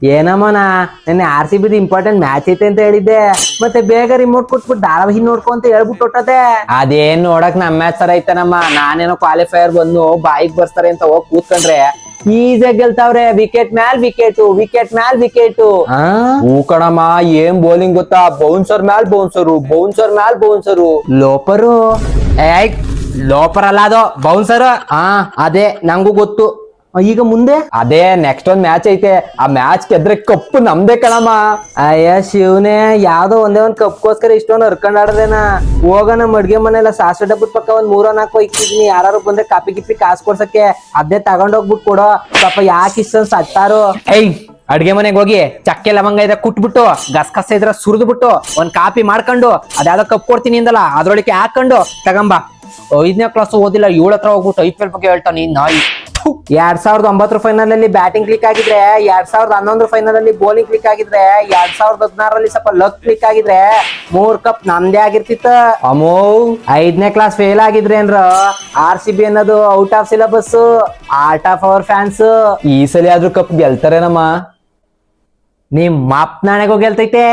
ಏನಮ್ಮನ ನೆನ್ನೆ RCB important match ಐತೆ ಅಂತ ಹೇಳಿದ್ದೆ, ಮತ್ತೆ ಬೇಗ ರಿಮೋಟ್ ಕೊಟ್ಬಿಟ್ಟು ಧಾರಾವಾಹಿ ನೋಡ್ಕೊ ಅಂತ ಹೇಳ್ಬಿಟ್ಟು ಹೊಟ್ಟದೆ. ಅದೇನ್ ನೋಡಕ್ ನಮ್ ಮ್ಯಾಚ್ ತರ ಐತನಮ್ಮ. ನಾನೇನೋ ಕ್ವಾಲಿಫೈಯರ್ ಬಂದು ಬಾಯಿಗೆ ಬರ್ತಾರೆ ಅಂತ ಹೋಗಿ ಕೂತ್ಕೊಂಡ್ರೆ ಈಸಿಯಾಗಿ ಗೆಲ್ತಾವ್ರೆ. ವಿಕೆಟ್ ಮ್ಯಾಲ್ ವಿಕೆಟ್, ವಿಕೆಟ್ ಮ್ಯಾಲ್ ವಿಕೆಟ್. ಹೂ ಕಣಮ್ಮ, ಏನ್ ಬೌಲಿಂಗ್ ಗೊತ್ತಾ, ಬೌನ್ಸರ್ ಮ್ಯಾಲ್ ಬೌನ್ಸರು, ಬೌನ್ಸರ್ ಮ್ಯಾಲ್ ಬೌನ್ಸರು. ಲೋಪರು ಲೋಪರ್ ಅಲ್ಲ, ಅದು ಬೌನ್ಸರ್. ಅದೇ ನಂಗೂ ಗೊತ್ತು. ಈಗ ಮುಂದೆ ಅದೇ ನೆಕ್ಸ್ಟ್ ಒಂದ್ ಮ್ಯಾಚ್ ಐತೆ, ಆ ಮ್ಯಾಚ್ ಗೆದ್ರೆ ಕಪ್ಪು ನಮ್ದೇ ಕಣಮ್ಮ. ಅಯ್ಯ ಶಿವನೇ, ಯಾವ್ದೋ ಒಂದೇ ಒಂದ್ ಕಪ್ಗೋಸ್ಕರ ಇಷ್ಟೊಂದು ಹರ್ಕೊಂಡ್ ಆಡದೇನ. ಹೋಗ ನಮ್ ಅಡ್ಗೆ ಮನೆಲ್ಲ ಸಾಸಿವೆ ಡಬ್ಬದ ಪಕ್ಕ ಒಂದ್ 3-4 ಇಕ್ಕಿದೀನಿ. ಯಾರು ಬಂದ್ರೆ ಕಾಪಿ ಗಿಪ್ಪಿ ಕಾಸು ಕೊಡ್ಸಕ್ಕೆ ಅದೇ ತಗೊಂಡೋಗ್ಬಿಟ್ಟು ಕೊಡೋ. ಪಾಪ ಯಾಕೆ ಇಷ್ಟೊಂದು ಸತ್ತಾರು. ಅಡ್ಗೆ ಮನೆಗೆ ಹೋಗಿ ಚಕ್ಕೆ ಲವಂಗ ಇದ್ರೆ ಕುಟ್ಬಿಟ್ಟು, ಗಸಗಸೆ ಇದ್ರೆ ಸುರಿದು ಬಿಟ್ಟು ಒಂದ್ ಕಾಪಿ ಮಾಡ್ಕೊಂಡು ಅದ್ಯಾವ್ದೋ ಕಪ್ ಕೊಡ್ತೀನಿ ಅಂದಲ್ಲ ಅದ್ರೊಳಗೆ ಹಾಕೊಂಡು ತಗೊಂಬ. 5ನೇ ಕ್ಲಾಸ್ ಓದಿಲ್ಲ 7 ಹತ್ರ ಹೋಗ್ಬಿಟ್ಟು IPL ಬಗ್ಗೆ ಹೇಳ್ತಾನೆ ನಾಯಿ. 2009 ಫೈನಲ್ ಅಲ್ಲಿ ಬ್ಯಾಟಿಂಗ್ ಕ್ಲಿಕ್ ಆಗಿದ್ರೆ, 2011 ಫೈನಲ್ ಅಲ್ಲಿ ಬೌಲಿಂಗ್ ಕ್ಲಿಕ್ ಆಗಿದ್ರೆ, 2016 ಸ್ವಲ್ಪ ಲಕ್ ಕ್ಲಿಕ್ ಆಗಿದ್ರೆ 3 ಕಪ್ ನಮ್ದೇ ಆಗಿರ್ತಿತ್ತ. ಅಮೋ 5ನೇ ಕ್ಲಾಸ್ ಫೇಲ್ ಆಗಿದ್ರೆ ಅಂದ್ರ RCB ಅನ್ನೋದು out of syllabus, art of our fans. ಈ ಸಲ ಆದ್ರೂ ಕಪ್ ಗೆಲ್ತಾರೇನಮ್ಮ. ನಿಮ್ ಮಾಪ್ ನಾಣೆಗೂ ಗೆಲ್ತೈತೆ.